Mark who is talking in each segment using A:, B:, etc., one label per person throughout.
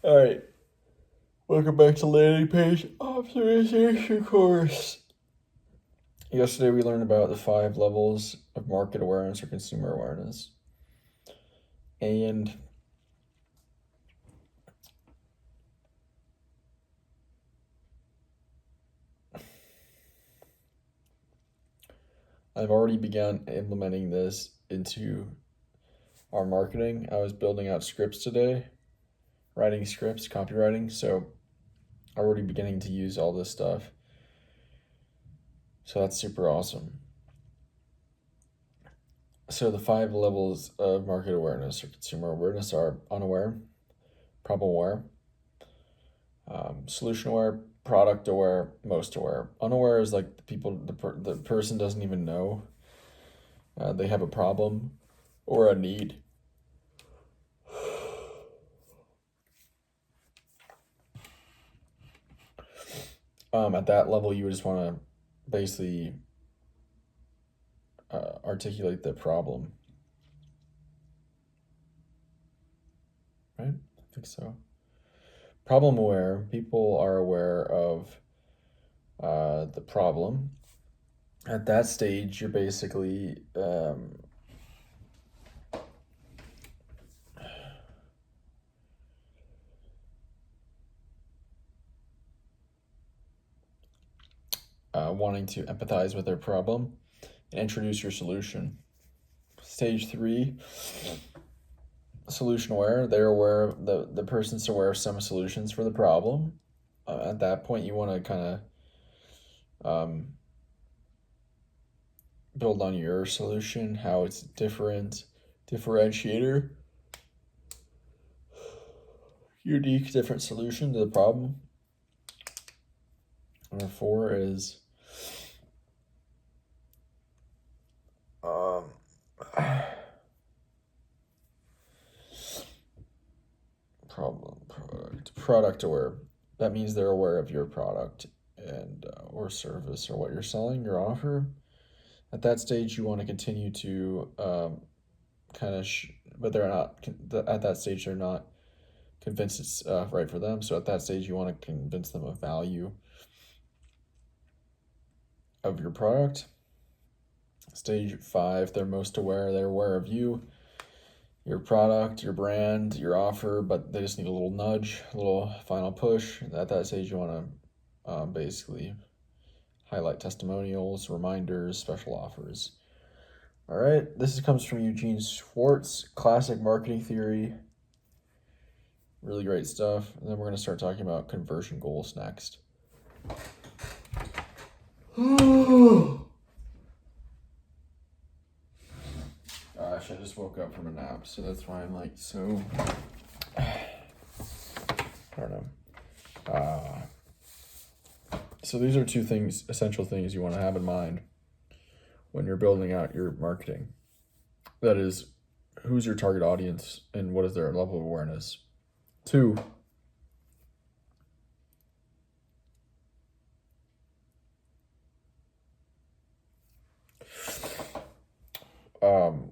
A: All right, welcome back to landing page optimization course. Yesterday we learned about the 5 levels of market awareness or consumer awareness. And I've already begun implementing this into our marketing. I was building out scripts today, writing scripts, copywriting, so I'm already beginning to use all this stuff. So that's super awesome. So the 5 levels of market awareness or consumer awareness are unaware, problem aware, solution aware, product aware, most aware. Unaware is like the person doesn't even know they have a problem or a need. At that level, you would just want to basically articulate the problem, right? I think so. Problem aware, people are aware of the problem. At that stage, you're basically wanting to empathize with their problem and introduce your solution. Stage 3, solution aware. They're aware of the person's aware of some solutions for the problem. At that point, you want to kind of build on your solution, how it's differentiator, unique, different solution to the problem. Number 4 is product aware. That means they're aware of your product and or service or what you're selling, your offer. At that stage, you want to continue to but they're not at that stage. They're not convinced it's right for them. So at that stage, you want to convince them of value of your product. Stage 5, they're most aware. They're aware of you, your product, your brand, your offer, but they just need a little nudge, a little final push. At that stage, you want to basically highlight testimonials, reminders, special offers. All right, this comes from Eugene Schwartz, Classic Marketing Theory. Really great stuff. And then we're going to start talking about conversion goals next. Gosh, I just woke up from a nap, so that's why I'm like so. I don't know. So these are 2 things, essential things you want to have in mind when you're building out your marketing. That is, who's your target audience and what is their level of awareness? 2,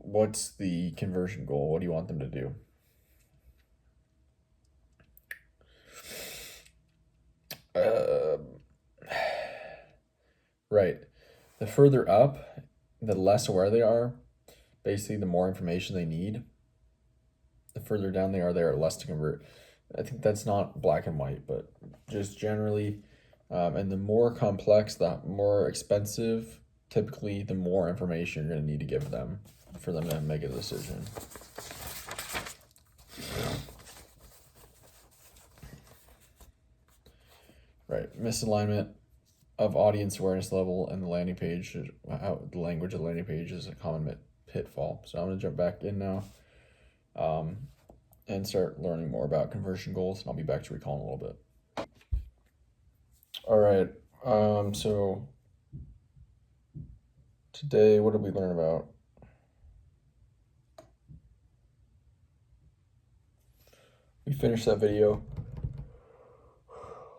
A: what's the conversion goal? What do you want them to do? Right. The further up, the less aware they are. Basically, the more information they need. The further down they are less to convert. I think that's not black and white, but just generally, and the more complex, the more expensive, typically, the more information you're going to need to give them for them to make a decision. Right. Misalignment of audience awareness level and the landing page, how the language of the landing page is a common pitfall. So I'm going to jump back in now and start learning more about conversion goals, and I'll be back to recall in a little bit. All right. So today, what did we learn about? We finished that video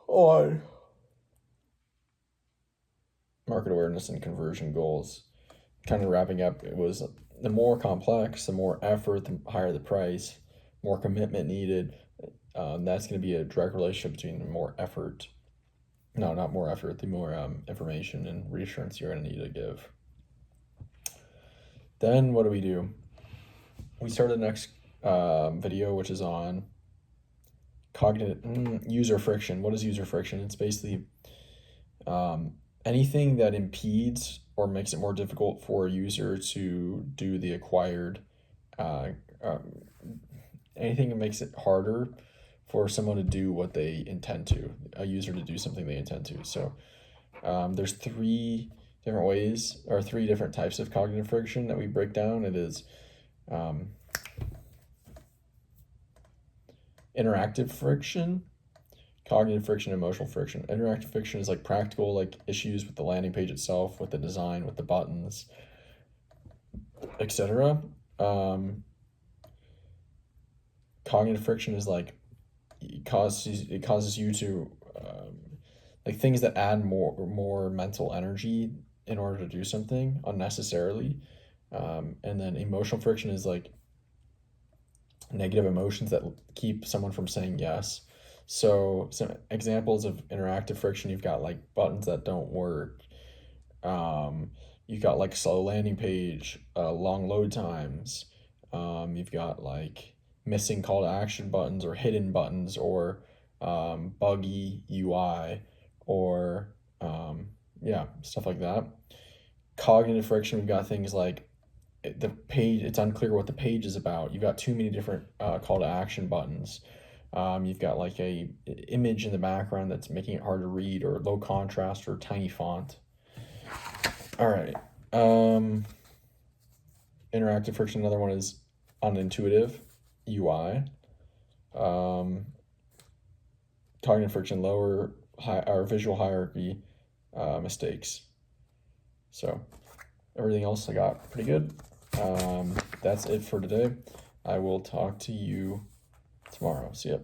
A: on market awareness and conversion goals. Kind of wrapping up, it was the more complex, the more effort, the higher the price. more commitment needed. That's going to be a direct relationship between more effort. No, not more effort, the more information and reassurance you're going to need to give. Then what do? We start the next video, which is on cognitive user friction. What is user friction? It's basically anything that impedes or makes it more difficult for a user to do the acquired, uh, anything that makes it harder for someone to do what they intend to, a user to do something they intend to. So there's three different ways or three different types of cognitive friction that we break down. It is interactive friction, cognitive friction, emotional friction. Interactive friction is like practical, like issues with the landing page itself, with the design, with the buttons, etc. Cognitive friction is like it causes you to like things that add more mental energy in order to do something unnecessarily. And then emotional friction is like negative emotions that keep someone from saying yes. So some examples of interactive friction, you've got like buttons that don't work. You've got like slow landing page, long load times. You've got like missing call to action buttons or hidden buttons or buggy UI or yeah, stuff like that. Cognitive friction, we've got things like the page, it's unclear what the page is about. You've got too many different call to action buttons. You've got like a image in the background that's making it hard to read, or low contrast or tiny font. All right. Interactive friction, another one is unintuitive UI. Cognitive friction, lower or visual hierarchy mistakes. So everything else I got pretty good. That's it for today. I will talk to you tomorrow. See ya.